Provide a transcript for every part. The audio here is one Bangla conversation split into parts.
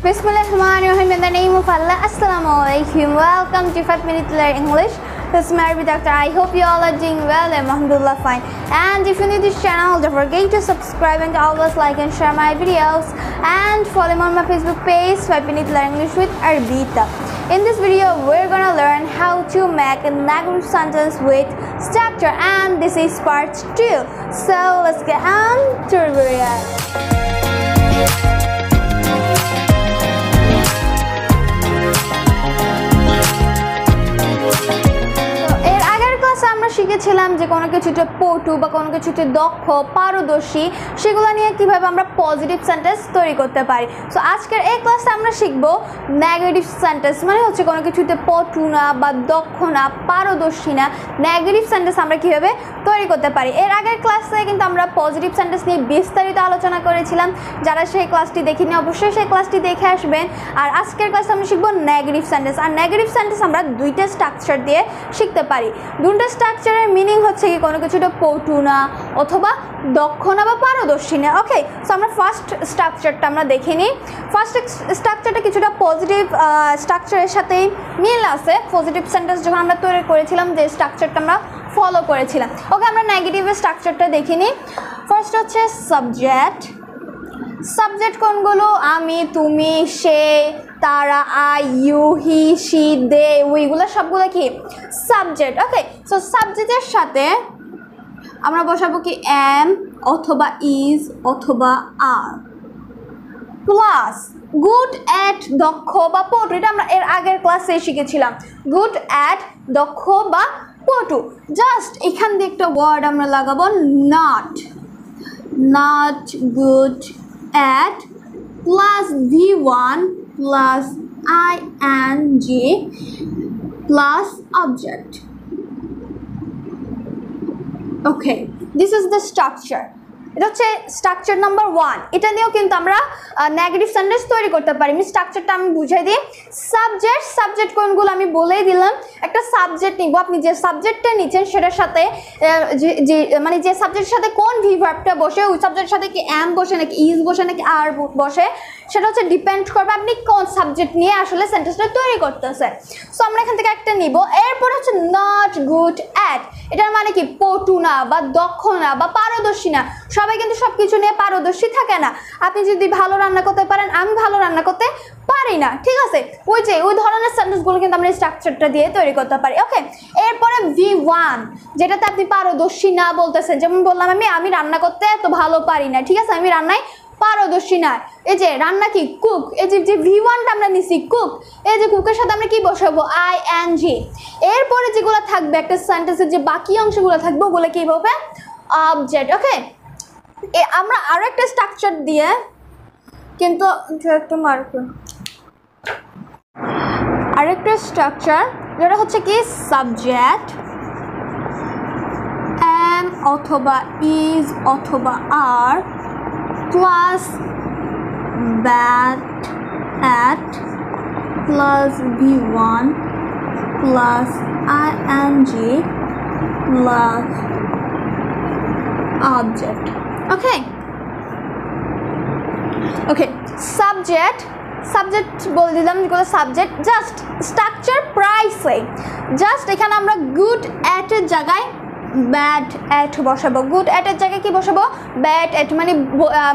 Bismillahirrahmanirrahim. In the name of Allah, Assalamu alaikum. Welcome to 5 Minute Learn English. This is Mary Doctor. I hope you all are doing well. Alhamdulillah, fine. And if you need this channel, don't forget to subscribe and always like and share my videos. And follow me on my Facebook page, 5 Minute Learn English with Arbita. In this video, we're gonna learn how to make a negative sentence with structure, and this is part 2. So let's get on to the video. শিখেছিলাম যে কোনো কিছুতে পটু বা কোনো কিছুতে দক্ষ পারদর্শী সেগুলো নিয়ে কিভাবে আমরা পজিটিভ সেন্টেন্স তৈরি করতে পারি। সো আজকের এই ক্লাসে আমরা শিখব নেগেটিভ সেন্টেন্স, মানে হচ্ছে কোনো কিছুতে পটু না বা দক্ষ না পারদর্শী না, নেগেটিভ সেন্টেন্স আমরা কিভাবে তৈরি করতে পারি। এর আগের ক্লাসে কিন্তু আমরা পজিটিভ সেন্টেন্স নিয়ে বিস্তারিত আলোচনা করেছিলাম। যারা সেই ক্লাসটি দেখিনি অবশ্যই সেই ক্লাসটি দেখে আসবেন। আর আজকের ক্লাসে আমরা শিখব নেগেটিভ সেন্টেন্স। আর নেগেটিভ সেন্টেন্স আমরা দুইটা স্ট্রাকচার দিয়ে শিখতে পারি। দুটো স্ট্রাকচারের মিনিং হচ্ছে কি কোনো কিছুটা পটু না অথবা দক্ষ না বা পারদর্শী না। ওকে, সো আমরা ফার্স্ট স্ট্রাকচারটা আমরা দেখে নিই। ফার্স্ট স্ট্রাকচারটা কিছুটা পজিটিভ স্ট্রাকচারের সাথেই মিল আছে। পজিটিভ সেন্টেন্স যখন আমরা তৈরি করেছিলাম যে স্ট্রাকচারটা আমরা ফলো করেছিলাম। ওকে, আমরা নেগেটিভের স্ট্রাকচারটা দেখে নিই। ফার্স্ট হচ্ছে সাবজেক্ট। সাবজেক্ট কোনগুলো? আমি, তুমি, সে, তারা, আই, ইউ, হি, শি, দে, উইগুলো সবগুলো কি সাবজেক্ট। ওকে, সো সাবজেক্টের সাথে আমরা বসাবো কি এম অথবা ইজ অথবা আর প্লাস গুড অ্যাট দক্ষ বা পটু। এটা আমরা এর আগের ক্লাসে শিখেছিলাম। গুড অ্যাট দক্ষ বা পটু। জাস্ট এখান দিয়ে একটা ওয়ার্ড আমরা লাগাবো not, not good at plus V1 plus ing plus object. Okay, this is the structure. এটা হচ্ছে স্ট্রাকচার নাম্বার 1। এটা দিয়েও কিন্তু আমরা নেগেটিভ সেন্টেন্স তৈরি করতে পারি। আমি স্ট্রাকচারটা আমি বুঝাই দিই। সাবজেক্ট কোনগুলো আমি বলেই দিলাম। একটা সাবজেক্ট নিব, আপনি যে সাবজেক্টটা নিচ্ছেন সেটার সাথে মানে যে সাবজেক্টের সাথে কোন ভার্বটা বসে, ওই সাবজেক্টের সাথে কি এম বসে নাকি ইজ বসে নাকি আর বসে, সেটা হচ্ছে ডিপেন্ড করবে আপনি কোন সাবজেক্ট নিয়ে আসলে সেন্টেন্সটা তৈরি করতেছেন। সো আমরা এখান থেকে একটা নিব। এরপর হচ্ছে নট গুড অ্যাট। এটার মানে কি পটু না বা দক্ষ না বা পারদর্শী না। সবাই কিন্তু সব কিছু নিয়ে পারদর্শী থাকে না। আপনি যদি ভালো রান্না করতে পারেন, আমি ভালো রান্না করতে পারি না, ঠিক আছে? ওই ধরনের সেন্টেন্সগুলো কিন্তু আমরা স্ট্রাকচারটা দিয়ে তৈরি করতে পারি। ওকে, এরপরে V1 যেটাতে আপনি পারদর্শী না বলতেছেন। যেমন বললাম আমি রান্না করতে এত ভালো পারি না, ঠিক আছে? আমি রান্নায় পারদর্শী না। এই যে রান্না কি কুক, এই যে V1টা আমরা নিছি কুক, এই যে কুকের সাথে আমরা কি বসাবো ing। এরপরে যেগুলো থাকবে একটা সেন্টেন্সের যে বাকি অংশগুলো থাকবে ওগুলো কি হবে অবজেক্ট। ওকে, আমরা আরো একটা স্ট্রাকচার দিয়ে কিন্তু একটু মার্ক আরেকটা স্ট্রাকচার যেটা হচ্ছে কি সাবজেক্ট এম অথবা ইজ অথবা are plus bad at plus V1 plus ing plus object. Okay, subject বলে দিলাম যেগুলো সাবজেক্ট। জাস্ট স্ট্রাকচার প্রায় সেম। জাস্ট এখানে আমরা গুড অ্যাটের জায়গায় ব্যাড অ্যাট বসাবো। গুড অ্যাটের জায়গায় কি বসাবো ব্যাড অ্যাট,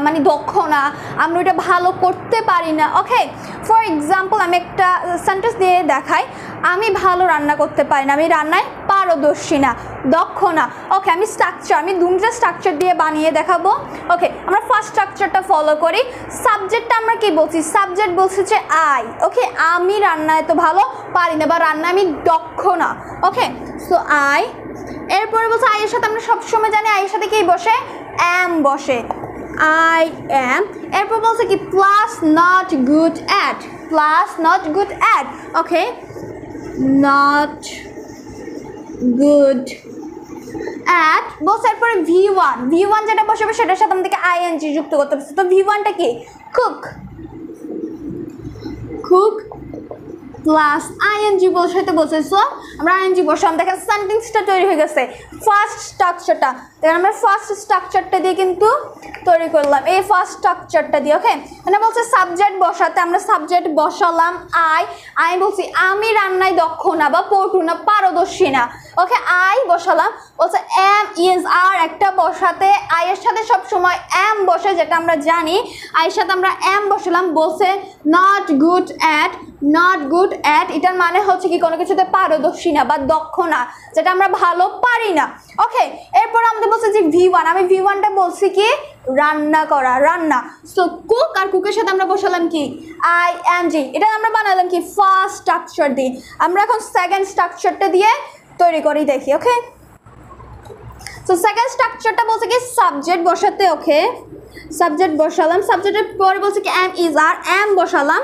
মানে দক্ষ না, আমরা ওটা ভালো করতে পারি না। ওকে, ফর এক্সাম্পল আমি একটা সেন্টেন্স দিয়ে দেখাই। আমি ভালো রান্না করতে পারি না, আমি রান্নায় পারদর্শী না, দক্ষ না। ওকে, আমি দুটো স্ট্রাকচার দিয়ে বানিয়ে দেখাবো। ওকে, আমরা ফার্স্ট স্ট্রাকচারটা ফলো করি। সাবজেক্টটা আমরা কি বলছি? সাবজেক্ট বলছে যে আই। ওকে, আমি রান্নায় তো ভালো পারি না বা রান্না আমি দক্ষ না। ওকে, সো আই। এরপরে বলছে আই এর সাথে আমরা সবসময় জানি আই এর সাথে কি বসে এম বসে, আই এম। এরপর বলছে কি plus not good at, plus not good at. Okay, not good at বলছে। এরপরে V1 যেটা বসাবে সেটার সাথে আমাদেরকে ing যুক্ত করতে হবে। তো V1টা কি কুক প্লাস ing বসাইতে বলছে। সো আমরা ing বসাম, দেখেন সেন্টেন্সটা তৈরি হয়ে গেছে। ফার্স্ট স্ট্রাকচারটা, দেখেন আমরা ফার্স্ট স্ট্রাকচারটা দিয়ে কিন্তু তৈরি করলাম, এই ফার্স্ট স্ট্রাকচারটা দিয়ে। ওকে, মানে বলছে সাবজেক্ট বসাতে, আমরা সাবজেক্ট বসালাম আমি বলছি আমি রান্নায় দক্ষ না বা পটু না, পারদর্শী না। ওকে, আই বসালাম, বলছে এম ইজ আর একটা বসাতে, আয়ের সাথে সবসময় এম বসে, যেটা আমরা জানি। আয়ের সাথে আমরা এম বসালাম, বলছে not good at, not good at এটার মানে হচ্ছে কি কোনো কিছুতে পারদর্শী না বা দক্ষ না, যেটা আমরা ভালো পারি না। ওকে, এরপর আমাদের বলছে যে V1, আমি V1টা বলছি কি রান্না করা, রান্না। সো কুক, আর কুকের সাথে আমরা বসালাম কি ING, এটা আমরা বানালাম কি ফার্স্ট স্ট্রাকচার দিয়ে। আমরা এখন সেকেন্ড স্ট্রাকচারটা দিয়ে তৈরি করি, দেখি। ওকে, সো সেকেন্ড স্ট্রাকচারটা বলছে কি সাবজেক্ট বসাতে। ওকে, সাবজেক্ট বসালাম, সাবজেক্টের পরে বলছে কি এম ইজ আর, এম বসালাম।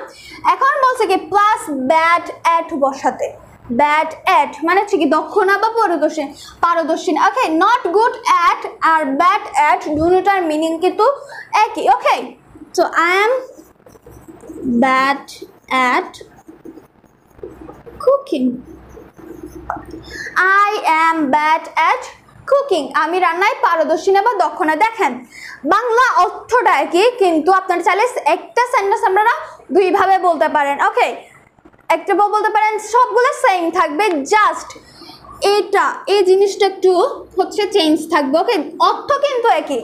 এখন বলছে কি প্লাস ব্যাড অ্যাট বসাতে, ব্যাড অ্যাট মানে হচ্ছে কি দক্ষ না বা পারদর্শী না। ওকে, নট গুড অ্যাট আর ব্যাড অ্যাট দুটোটার মিনিং কিন্তু একই। Okay, so I am bad at cooking, I am bad at cooking, আমি রান্নায় পারদর্শী না বা দক্ষ না। দেখেন বাংলা অর্থটা একই, কিন্তু আপনারা চাইলে একটা সেন্টেন্স আপনারা দুইভাবে বলতে পারেন। ওকে, একটা বলতে পারেন, সবগুলো সেম থাকবে, জাস্ট এটা এই জিনিসটা একটু হচ্ছে চেঞ্জ থাকবে। ওকে, অর্থ কিন্তু একই,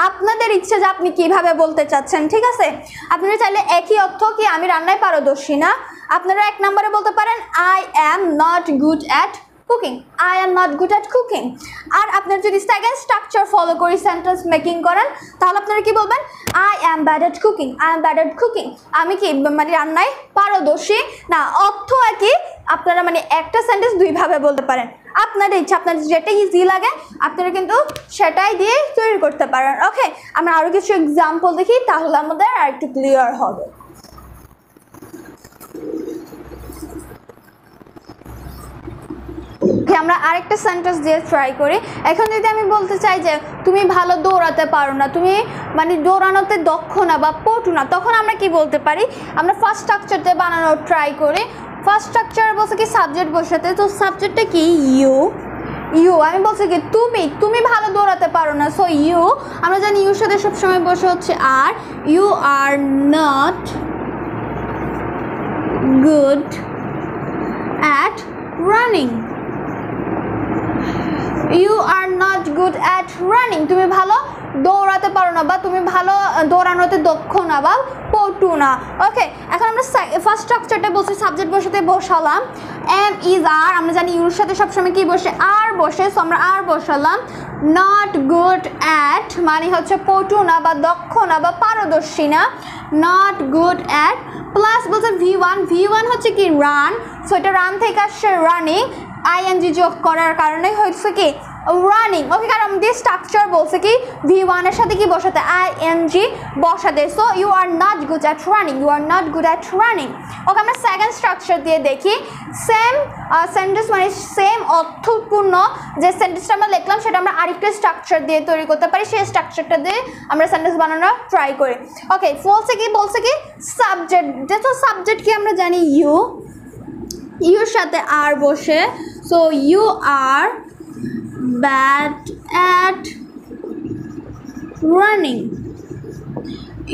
আপনাদের ইচ্ছে যে আপনি কিভাবে বলতে চাচ্ছেন। ঠিক আছে, আপনারা চাইলে একই অর্থ কি আমি রান্নায় পারদর্শী না, আপনারা এক নম্বরে বলতে পারেন I am not good at cooking, I am not good at cooking. আর আপনারা যদি সেকেন্ড স্ট্রাকচার ফলো করি সেন্টেন্স মেকিং করেন, তাহলে আপনারা কি বলবেন I am bad at cooking, I am bad at cooking, আমি কি মানে রান্নায় পারদর্শী না। অর্থ একই, আপনারা মানে একটা সেন্টেন্স দুইভাবে বলতে পারেন, আপনাদের ইচ্ছা, আপনাদের যেটা ইজি লাগে আপনারা কিন্তু সেটাই দিয়ে তৈরি করতে পারেন। ওকে, আমরা আরও কিছু এক্সাম্পল দেখি, তাহলে আমাদের আর একটু ক্লিয়ার হবে। আমরা আরেকটা সেন্টেন্স দিয়ে ট্রাই করি। এখন যদি আমি বলতে চাই যে তুমি ভালো দৌড়াতে পারো না, তুমি মানে দৌড়ানোতে দক্ষ না বা পটু না, তখন আমরা কি বলতে পারি? আমরা ফার্স্ট স্ট্রাকচারতে বানানোর ট্রাই করি। ফার্স্ট স্ট্রাকচার বলছে কি সাবজেক্ট বসাতে, তো সাবজেক্টটা কি ইউ, আমি বলছি কি তুমি ভালো দৌড়াতে পারো না, সো ইউ, আমরা জানি ইউর সাথে সবসময় বসে হচ্ছে আর, you are not good at running, you are not good at running, তুমি ভালো দৌড়াতে পারো না বা তুমি ভালো দৌড়ানোতে দক্ষ না বা পটু না। ওকে, এখন আমরা ফার্স্ট স্ট্রাকচারটা বলছি সাবজেক্ট বসাতে বসালাম এম ইজ আর, আমরা জানি ইউর সাথে সবসময় কি বসে আর বসে, সো আমরা আর বসালাম। নট গুড অ্যাট মানে হচ্ছে পটু না বা দক্ষ না বা পারদর্শী না, নট গুড অ্যাট, প্লাস বলছে V1 হচ্ছে কি রান, সো এটা রান থেকে আসছে রানিং, ING যোগ করার কারণে হচ্ছে কি রানিং। ওকে, কারণ আমাদের স্ট্রাকচার বলছে কি V1 এর সাথে কি বসাতে ING বসাতে, so you are not good at running, you are not good at running. Okay, আমরা সেকেন্ড স্ট্রাকচার দিয়ে দেখি, সেম সেন্টেন্স মানে সেম অর্থপূর্ণ যে সেন্টেন্সটা আমরা লিখলাম সেটা আমরা আরেকটা স্ট্রাকচার দিয়ে তৈরি করতে পারি, সেই স্ট্রাকচারটা দিয়ে আমরা সেন্টেন্স বানানোর ট্রাই করি। ওকে, বলছে কি সাবজেক্ট, যেহেতু সাবজেক্ট কি আমরা জানি ইউর সাথে আর বসে, so you are bad at running,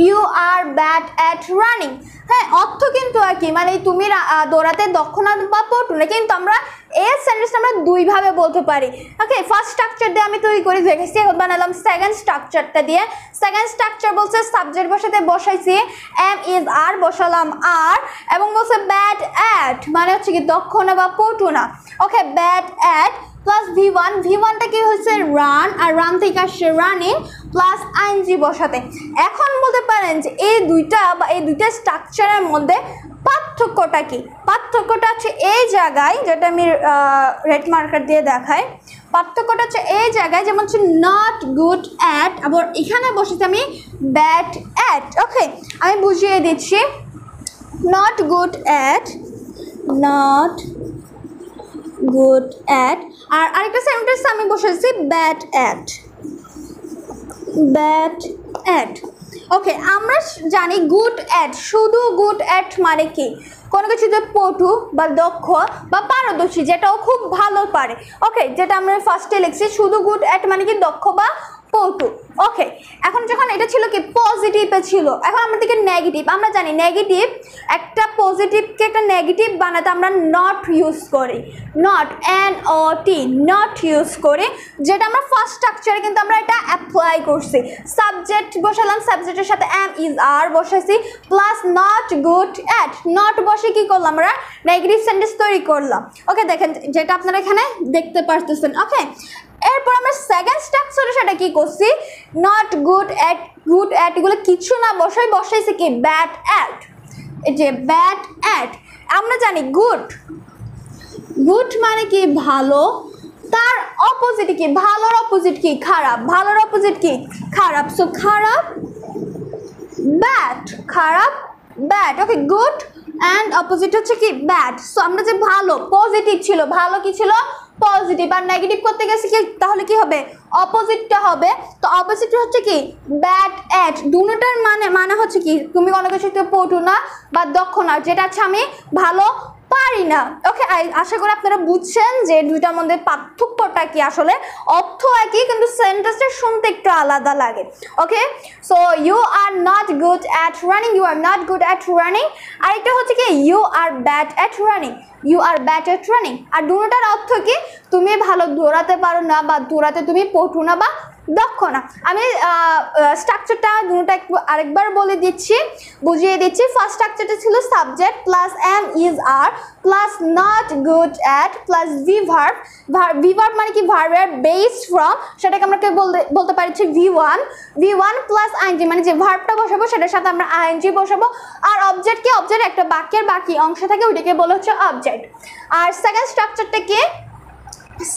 you are bad at running. হ্যাঁ, অর্থ কিন্তু একই, মানে তুমি দৌড়াতে দক্ষ না বা পটু না, কিন্তু আমরা এই সেন্টেন্সটা আমরা দুইভাবে বলতে পারি। ওকে, ফার্স্ট স্ট্রাকচার দিয়ে আমি তৈরি করে দেখেছি, এখন বানালাম সেকেন্ড স্ট্রাকচারটা দিয়ে। সেকেন্ড স্ট্রাকচার বলছে সাবজেক্ট বসাইছি এম ইজ আর, বসালাম আর, এবং বলছে ব্যাড অ্যাট মানে হচ্ছে কি দক্ষ না বা পটু না। ওকে, ব্যাড অ্যাট প্লাস V1টা কি হচ্ছে রান, আর রান থেকে আসছে রানিং, প্লাস ING বসাতে। এখন বলতে পারেন যে এই দুইটা স্ট্রাকচারের মধ্যে পার্থক্যটা কি? পার্থক্যটা হচ্ছে এই জায়গায়, যেটা আমি রেড মার্কার দিয়ে দেখাই, পার্থক্যটা হচ্ছে এই জায়গায়, যেমন হচ্ছে নট গুড অ্যাট, আবার এখানে বসেছি আমি ব্যাড অ্যাট। ওকে, আমি বুঝিয়ে দিচ্ছি, not good at, not good at, আর আরেকটা সেন্টেন্স আমি বসেছি bad at, bad at. Okay, আমরা জানি গুড অ্যাট, শুধু গুড অ্যাট মানে কি? কোনো কিছুতে পটু বা দক্ষ বা পারদর্শী, যেটাও খুব ভালো পারে। ওকে, যেটা আমরা ফার্স্টে লিখছি, শুধু গুড অ্যাট মানে কি দক্ষ বা পটু। ওকে, এখন যখন এটা ছিল কি পজিটিভে ছিল, এখন আমরা দিকে নেগেটিভ। আমরা জানি নেগেটিভ, একটা পজিটিভকে একটা নেগেটিভ বানাতে আমরা নট ইউজ করি, নট NOT, নট ইউজ করি, যেটা আমরা ফার্স্ট স্ট্রাকচারে কিন্তু আমরা এটা অ্যাপ্লাই করছি। সাবজেক্ট বসালাম, সাবজেক্টের সাথে am is are বসাইছি, plus not good at, not বসে কি করলাম আমরা নেগেটিভ সেন্টেন্স তৈরি করলাম। ওকে, দেখেন যেটা আপনারা এখানে দেখতে পারতেছেন। ওকে, এরপর আমরা সেকেন্ড স্ট্রাকচারে সেটা কি করছি, not good at, good at এগুলো কিছু না বসাইছি কি ব্যাড অ্যাট। এই যে ব্যাড অ্যাট, আমরা জানি গুড, গুড মানে কি ভালো, তার অপোজিট কি, ভালোর অপোজিট কি খারাপ, ভালোর অপোজিট কি খারাপ, সো খারাপ ব্যাড, খারাপ bad. Okay, good and opposite হচ্ছে কি ব্যাড। সো আমরা যে ভালো পজিটিভ ছিল, ভালো কি ছিল পজিটিভ, আর নেগেটিভ করতে গেছি কি, তাহলে কি হবে অপোজিটটা হবে। তো অপোজিট হচ্ছে কি ব্যাড অ্যাট। দুটোটার মানে হচ্ছে কি তুমি কোনো কিছুতে পটু না বা দক্ষ না, যেটা হচ্ছে আমি ভালো পারি না। ওকে, আশা করি আপনারা বুঝছেন যে দুইটার মধ্যে পার্থক্যটা কি। আসলে অর্থ একই, কিন্তু সেন্টেন্সটা শুনতে একটু আলাদা লাগে। Okay, so you are not good at running, you are not good at running. আরেকটা হচ্ছে কি you are bad at running, you are bad at running. আর দুটোটার অর্থ কি তুমি ভালো দৌড়াতে পারো না বা দৌড়াতে তুমি পটু না বা দক্ষ না। আমি স্ট্রাকচারটা দুটোটা একটু আরেকবার বলে দিচ্ছি, বুঝিয়ে দিচ্ছি। ফার্স্ট স্ট্রাকচারটা ছিল subject plus am is are plus not good at plus V-verb। V-verb মানে কি ভার্বের বেসড ফ্রম, সেটাকে আমরা বলতে পারছি V1 প্লাস ing, মানে যে ভার্বটা বসাবো সেটার সাথে আমরা ing বসাবো। আর অবজেক্ট কি, অবজেক্ট একটা বাক্যের বাকি অংশ থাকে, ওইটাকে বলা হচ্ছে অবজেক্ট। আর সেকেন্ড স্ট্রাকচারটা কি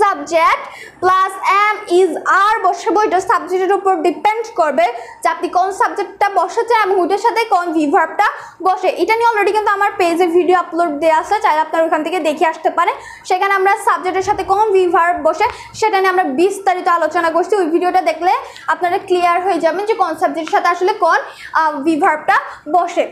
subject plus am is are বসাবো। এটা সাবজেক্টের উপর ডিপেন্ড করবে যে আপনি কোন সাবজেক্টটা বসাচ্ছেন এবং ওইটার সাথে কোন ভিভার্বটা বসে। এটা নিয়ে অলরেডি কিন্তু আমার পেজে ভিডিও আপলোড দেওয়া আছে, চাইলে আপনারা ওখান থেকে দেখে আসতে পারেন। সেখানে আমরা সাবজেক্টের সাথে কোন ভিভার্ব বসে সেটা নিয়ে আমরা বিস্তারিত আলোচনা করছি। ওই ভিডিওটা দেখলে আপনারা ক্লিয়ার হয়ে যাবেন যে কোন সাবজেক্টের সাথে আসলে কোন ভিভার্বটা বসে।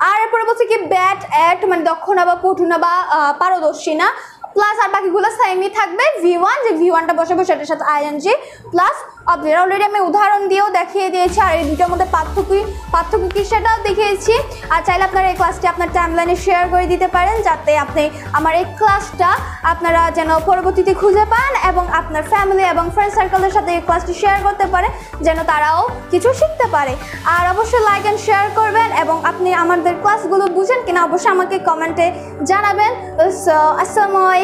আর এরপরে বলছে কি ব্যাড অ্যাট, মানে দক্ষ না বা পটু না বা পারদর্শী না, প্লাস আর বাকিগুলো সেমই থাকবে। V1, যে V1টা বসাবো সেটার সাথে ing প্লাস অবজেক্ট। অলরেডি আমি উদাহরণ দিয়েও দেখিয়ে দিয়েছি, আর এই দুটোর মধ্যে পার্থক্য কি সেটাও দেখিয়েছি। আর চাইলে আপনারা এই ক্লাসটি আপনার টাইমলাইনে শেয়ার করে দিতে পারেন, যাতে আপনি আমার এই ক্লাসটা আপনারা যেন পরবর্তীতে খুঁজে পান এবং আপনার ফ্যামিলি এবং ফ্রেন্ড সার্কেলের সাথে এই ক্লাসটি শেয়ার করতে পারে, যেন তারাও কিছু শিখতে পারে। আর অবশ্যই লাইক অ্যান্ড শেয়ার করবেন, এবং আপনি আমাদের ক্লাসগুলো বুঝেন কিনা অবশ্যই আমাকে কমেন্টে জানাবেন। সো আসসালামু আলাইকুম।